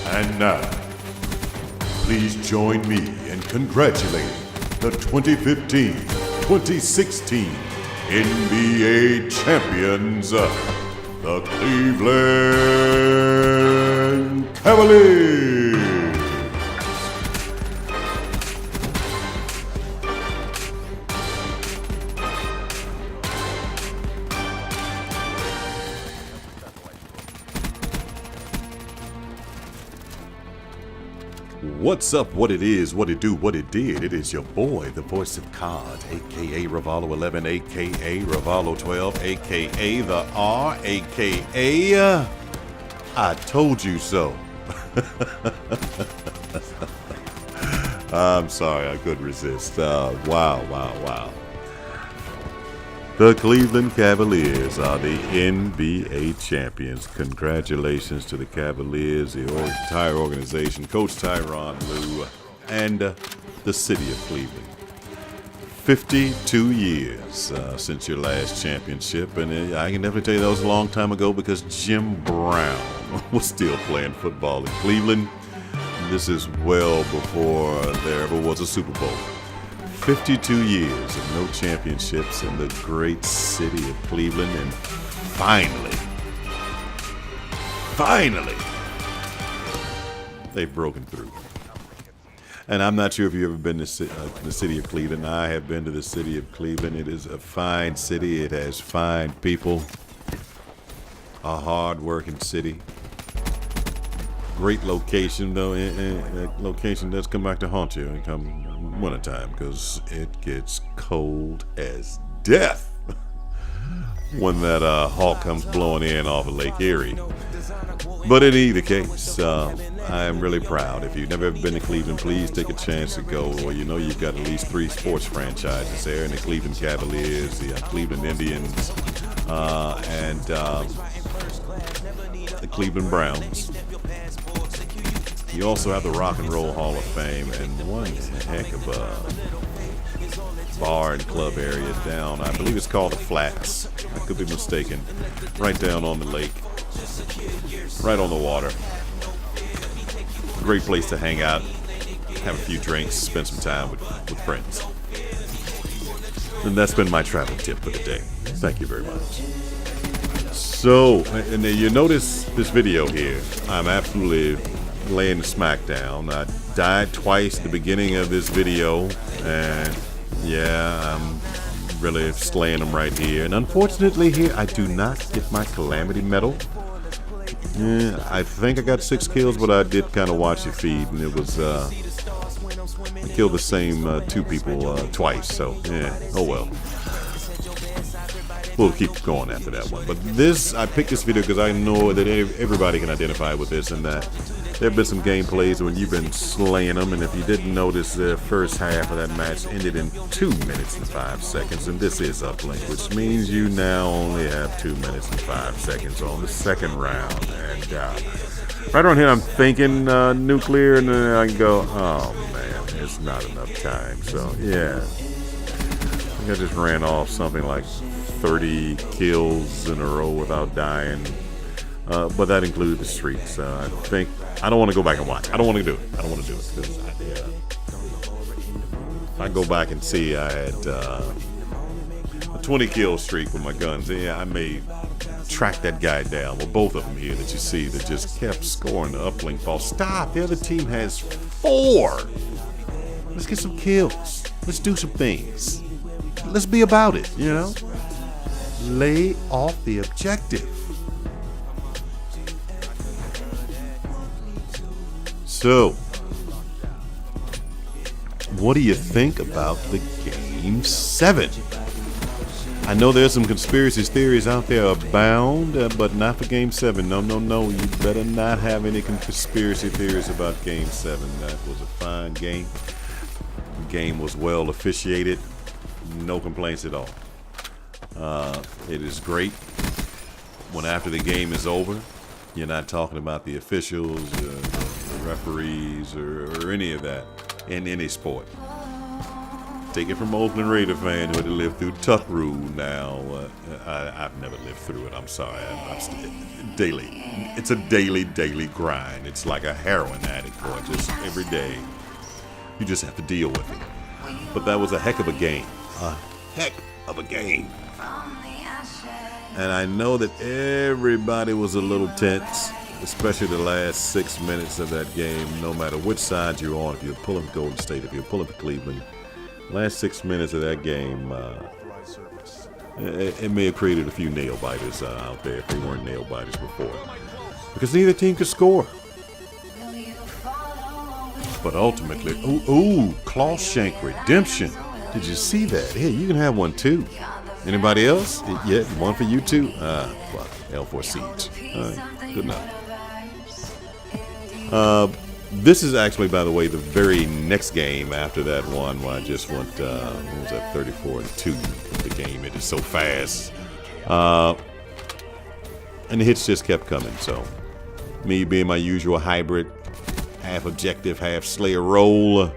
And now, please join me in congratulating the 2015-2016 NBA champions, the Cleveland Cavaliers. What's up, what it is, what it do, what it did. It is your boy, the voice of COD, a.k.a. Ravalo 11, a.k.a. Ravalo 12, a.k.a. the R, a.k.a. I told you so. I'm sorry, I couldn't resist. Wow. The Cleveland Cavaliers are the NBA champions. Congratulations to the Cavaliers, the entire organization, Coach Tyronn Lue, and the city of Cleveland. 52 years since your last championship, and I can definitely tell you that was a long time ago because Jim Brown was still playing football in Cleveland. This is well before there ever was a Super Bowl. 52 years of no championships in the great city of Cleveland, and finally, they've broken through. And I'm not sure if you've ever been to the city of Cleveland. I have been to the city of Cleveland. It is a fine city. It has fine people. A hard-working city. Great location, though, and that location does come back to haunt you and come wintertime because it gets cold as death when that hawk comes blowing in off of Lake Erie. But in either case, I am really proud. If you've never been to Cleveland, please take a chance to go. Well, you know you've got at least 3 sports franchises there, in the Cleveland Cavaliers, the Cleveland Indians, and the Cleveland Browns. You also have the Rock and Roll Hall of Fame, and one heck of a bar and club area down, I believe it's called the Flats. I could be mistaken. Right down on the lake, right on the water. Great place to hang out, have a few drinks, spend some time with friends. And that's been my travel tip for the day. Thank you very much. So, and you notice this video here, I'm absolutely laying the smack down. I died twice at the beginning of this video, and yeah, I'm really slaying them right here. And unfortunately here, I do not get my Calamity medal. Yeah, I think I got 6 kills, but I did kind of watch the feed, and it was, I killed the same 2 people twice, so yeah, oh well. We'll keep going after that one. But this, I picked this video because I know that everybody can identify with this, and that there have been some gameplays when you've been slaying them, and if you didn't notice, the first half of that match ended in 2 minutes and 5 seconds, and this is uplink, which means you now only have 2 minutes and 5 seconds on the second round. And right around here, I'm thinking nuclear, and then I can go, oh man, it's not enough time. So yeah, I think I just ran off something like 30 kills in a row without dying. But that included the streaks. I think I don't want to go back and watch. I don't want to do it. I don't want to do it because I go back and see I had a 20 kill streak with my guns. Yeah, I may track that guy down. Well, both of them here that you see that just kept scoring the uplink ball. Stop. The other team has 4. Let's get some kills. Let's do some things. Let's be about it. You know, lay off the objective. So, what do you think about the Game 7? I know there's some conspiracy theories out there abound, but not for Game 7. No. You better not have any conspiracy theories about Game 7. That was a fine game. The game was well officiated. No complaints at all. It is great when after the game is over, you're not talking about the officials, the referees, or any of that in any sport. Take it from Oakland Raider fan who had to live through Tuck Rule now. I've never lived through it. I'm sorry. Daily. It's a daily grind. It's like a heroin addict, boy. Just every day. You just have to deal with it. But that was a heck of a game. A heck of a game. And I know that everybody was a little tense, especially the last 6 minutes of that game, no matter which side you're on. If you're pulling for Golden State, if you're pulling for Cleveland, last 6 minutes of that game, it may have created a few nail biters out there if they weren't nail biters before. Because neither team could score. But ultimately, claw shank redemption. Did you see that? Hey, you can have one too. Anybody else? Yeah, one for you too? Well, L4 Siege. Good enough. This is actually, by the way, the very next game after that one where I just went, what was that, 34-2. The game, it is so fast. And the hits just kept coming. So, me being my usual hybrid, half objective, half slayer role,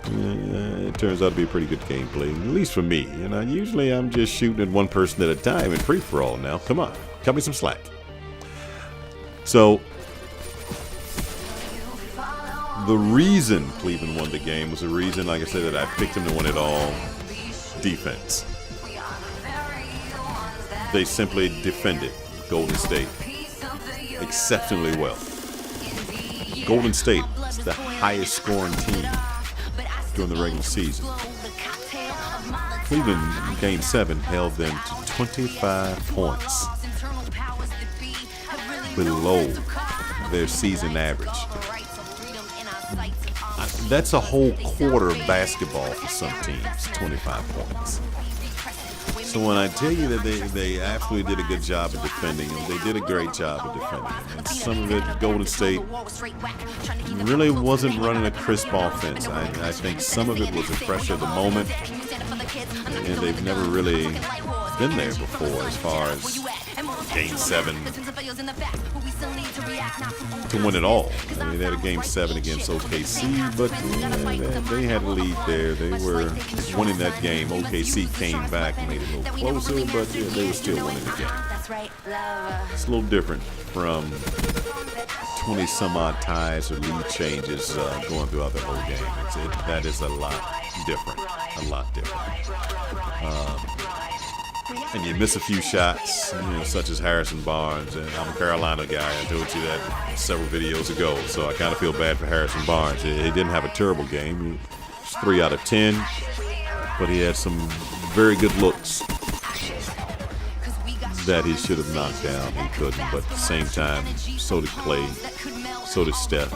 it turns out to be a pretty good gameplay, at least for me. You know, usually I'm just shooting at one person at a time in free-for-all now. Come on, cut me some slack. So, the reason Cleveland won the game was the reason, like I said, that I picked them to win it all. Defense. They simply defended Golden State exceptionally well. Golden State is the highest scoring team during the regular season. Cleveland, Game 7, held them to 25 points below their season average. That's a whole quarter of basketball for some teams, 25 points. So when I tell you that they absolutely did a good job of defending them, they did a great job of defending them. And some of it, Golden State really wasn't running a crisp offense. I think some of it was the pressure of the moment, and they've never really been there before as far as Game 7 to win it all. I mean, they had a Game 7 against OKC, but they had a lead there. They were winning that game. OKC came back and made it a little closer, but they were still winning the game. It's a little different from 20-some-odd ties or lead changes going throughout the whole game. That is a lot different. A lot different. And you miss a few shots, such as Harrison Barnes. And I'm a Carolina guy. I told you that several videos ago, so I kind of feel bad for Harrison Barnes. He didn't have a terrible game. He was 3 out of 10, but he had some very good looks that he should have knocked down. He couldn't, but at the same time, so did Clay, so did Steph.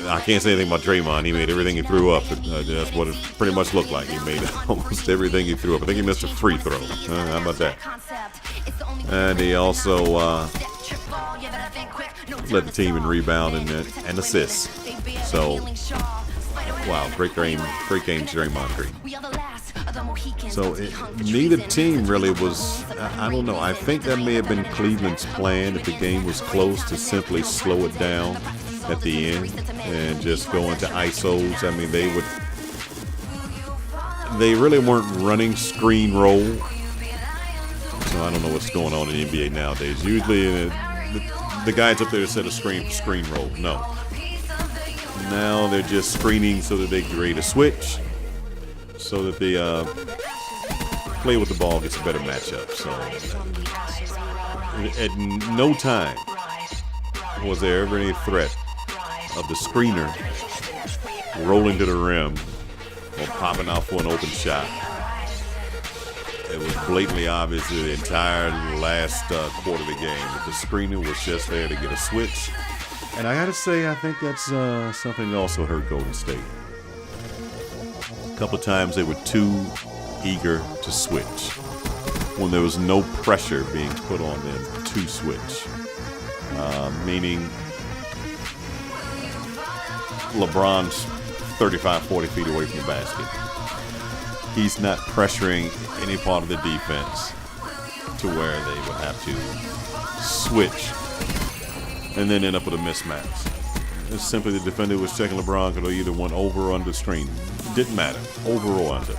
I can't say anything about Draymond. He made everything he threw up. That's what it pretty much looked like. He made almost everything he threw up. I think he missed a free throw. How about that? And he also led the team in rebound and assists. So, wow, great game, Draymond Green. So neither team really was, I don't know, I think that may have been Cleveland's plan if the game was close to simply slow it down at the end and just go into ISOs. I mean, they really weren't running screen roll. So I don't know what's going on in the NBA nowadays. Usually the guys up there set a screen for screen roll. No. Now they're just screening so that they create a switch, so that the play with the ball gets a better matchup. So at no time was there ever any threat of the screener rolling to the rim or popping out for an open shot. It was blatantly obvious the entire last quarter of the game that the screener was just there to get a switch. And I gotta say, I think that's something that also hurt Golden State. A couple of times they were too eager to switch when there was no pressure being put on them to switch. Meaning LeBron's 35, 40 feet away from the basket. He's not pressuring any part of the defense to where they would have to switch and then end up with a mismatch. It's simply the defender was checking LeBron because they either went over or under screen. didn't matter. Over or under.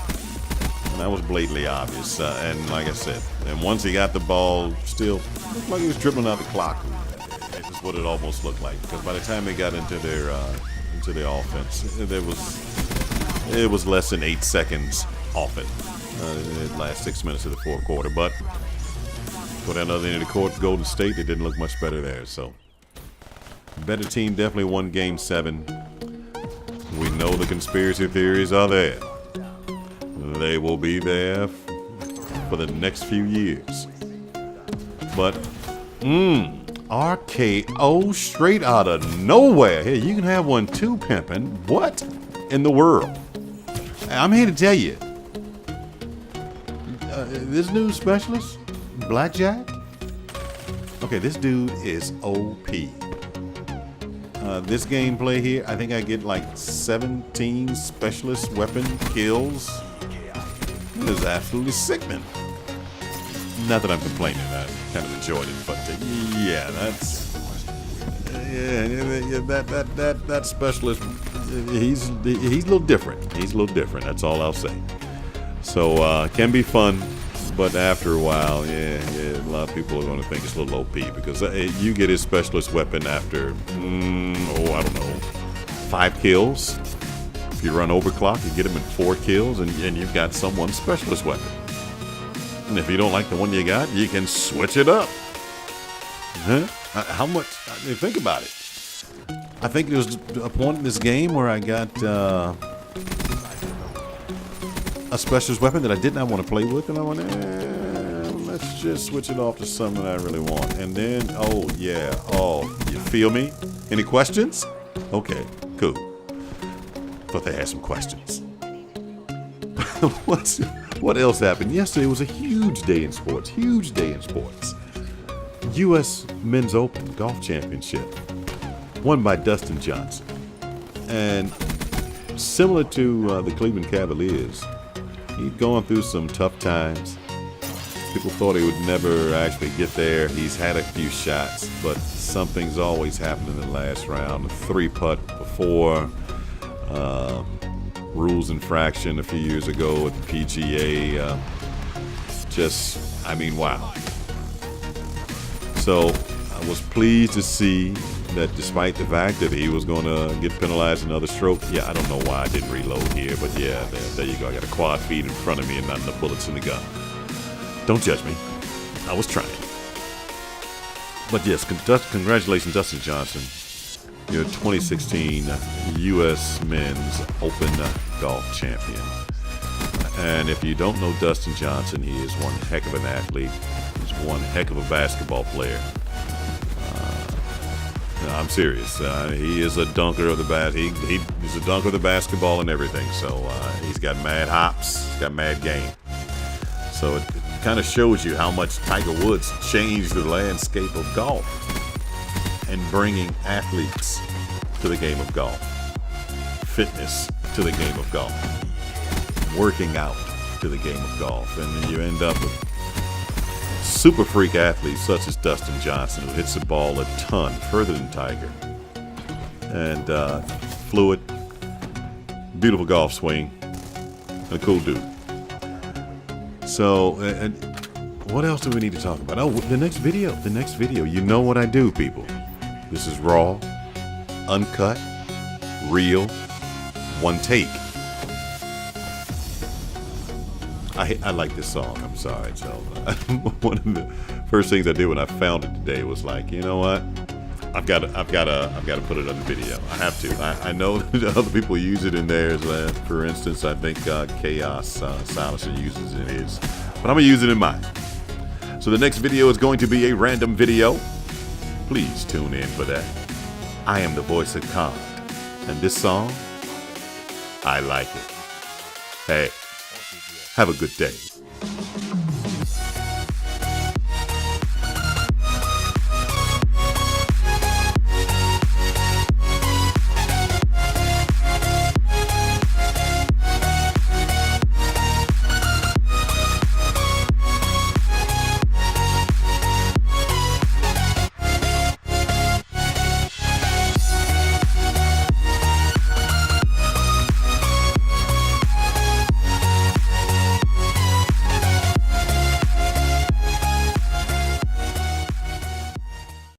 And that was blatantly obvious. And like I said, and once he got the ball, still looked like he was dribbling out the clock. It was what it almost looked like. Because by the time they got into their offense, it was less than 8 seconds off it. In the last 6 minutes of the fourth quarter. But for that other end of the court, Golden State, it didn't look much better there. So, better team definitely won Game 7. We know the conspiracy theories are there. They will be there for the next few years. But, RKO straight out of nowhere. Hey, you can have one too, pimpin'. What in the world? I'm here to tell you. This new specialist, Blackjack. Okay, this dude is OP. This gameplay here, I think I get like 17 specialist weapon kills. It is absolutely sickening. Not that I'm complaining, I kind of enjoyed it, but yeah, that specialist, he's a little different. He's a little different. That's all I'll say. So can be fun, but after a while, yeah, a lot of people are going to think it's a little OP because you get his specialist weapon after, I don't know, 5 kills. If you run overclock, you get him in 4 kills, and you've got someone's specialist weapon. And if you don't like the one you got, you can switch it up. Huh? How much? I mean, think about it. I think there was a point in this game where I got a specialist weapon that I did not want to play with, and I went, let's just switch it off to something I really want. And then, you feel me? Any questions? Okay, cool. Thought they had some questions. What else happened? Yesterday was a huge day in sports. Huge day in sports. U.S. Men's Open Golf Championship, won by Dustin Johnson. And similar to the Cleveland Cavaliers, he'd gone through some tough times. People thought he would never actually get there. He's had a few shots, but something's always happened in the last round. A 3-putt before, rules infraction a few years ago at the PGA. Wow. So I was pleased to see that despite the fact that he was going to get penalized another stroke. Yeah, I don't know why I didn't reload here, but yeah, there you go. I got a quad feed in front of me and not enough bullets in the gun. Don't judge me. I was trying. But yes, congratulations, Dustin Johnson. You're 2016 U.S. Men's Open Golf Champion. And if you don't know Dustin Johnson, he is one heck of an athlete. He's one heck of a basketball player. I'm serious. He is a dunker of the he's a dunker of the basketball and everything. So he's got mad hops. He's got mad game. So it kind of shows you how much Tiger Woods changed the landscape of golf and bringing athletes to the game of golf, fitness to the game of golf, working out to the game of golf, and then you end up with super freak athletes such as Dustin Johnson, who hits the ball a ton further than Tiger, and fluid, beautiful golf swing, and a cool dude. So, and what else do we need to talk about? Oh, the next video. You know what I do, people. This is raw, uncut, real, one take. I like this song. I'm sorry, so one of the first things I did when I found it today was like, you know what? I've got to put it on the video. I have to. I know that other people use it in theirs. For instance, I think Chaos Silencer uses it in his, but I'm gonna use it in mine. So the next video is going to be a random video. Please tune in for that. I am the voice of Khan, and this song, I like it. Hey, have a good day.